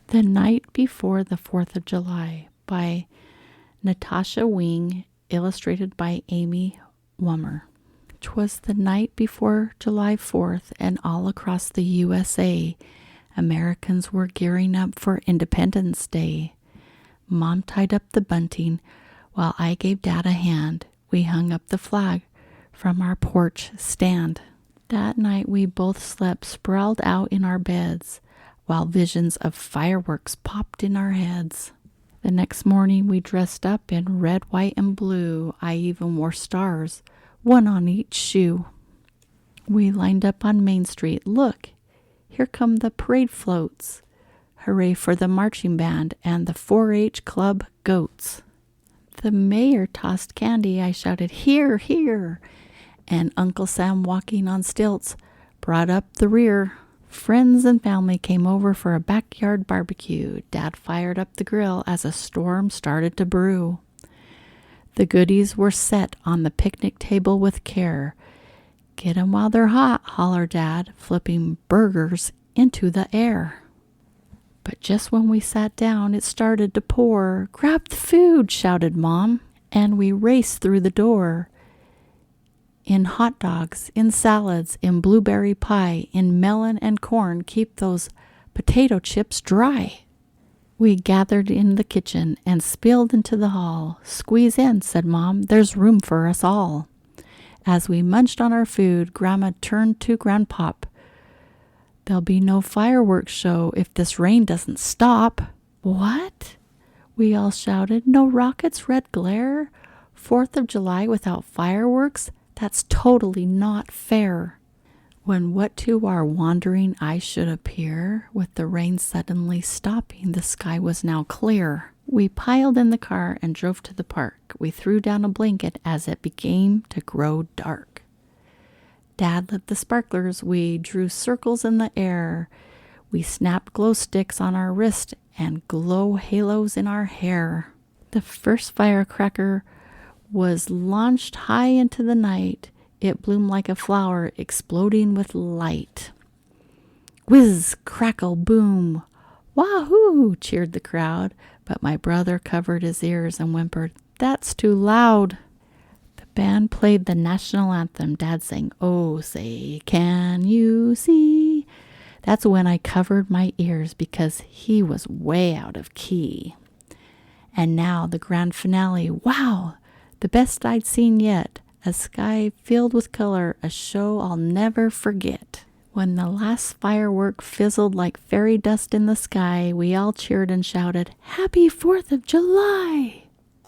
The Night Before the 4th of July by Natasha Wing, illustrated by Amy Wummer. 'Twas the night before July 4th, and all across the USA, Americans were gearing up for Independence Day. Mom tied up the bunting while I gave Dad a hand. We hung up the flag from our porch stand. That night we both slept sprawled out in our beds, while visions of fireworks popped in our heads. The next morning we dressed up in red, white, and blue. I even wore stars, one on each shoe. We lined up on Main Street. Look, here come the parade floats. Hooray for the marching band and the 4-H club goats. The mayor tossed candy. I shouted, "Here, here!" And Uncle Sam, walking on stilts, brought up the rear. Friends and family came over for a backyard barbecue. Dad fired up the grill as a storm started to brew. The goodies were set on the picnic table with care. "Get 'em while they're hot," hollered Dad, flipping burgers into the air. But just when we sat down, it started to pour. "Grab the food," shouted Mom, and we raced through the door. In hot dogs, in salads, in blueberry pie, in melon and corn, keep those potato chips dry. We gathered in the kitchen and spilled into the hall. "Squeeze in," said Mom, "there's room for us all." As we munched on our food, Grandma turned to Grandpop. "There'll be no fireworks show if this rain doesn't stop." "What?" we all shouted. "No rockets, red glare? 4th of July without fireworks? That's totally not fair." When what to our wandering eyes should appear, with the rain suddenly stopping, the sky was now clear. We piled in the car and drove to the park. We threw down a blanket as it began to grow dark. Dad lit the sparklers. We drew circles in the air. We snapped glow sticks on our wrist and glow halos in our hair. The first firecracker was launched high into the night. It bloomed like a flower, exploding with light. Whiz, crackle, boom. "Wahoo!" cheered the crowd, but my brother covered his ears and whimpered, "That's too loud." The band played the national anthem. Dad sang, "Oh, say, can you see?" That's when I covered my ears because he was way out of key. And now the grand finale. Wow! The best I'd seen yet. A sky filled with color, a show I'll never forget. When the last firework fizzled like fairy dust in the sky, we all cheered and shouted, "Happy 4th of July!"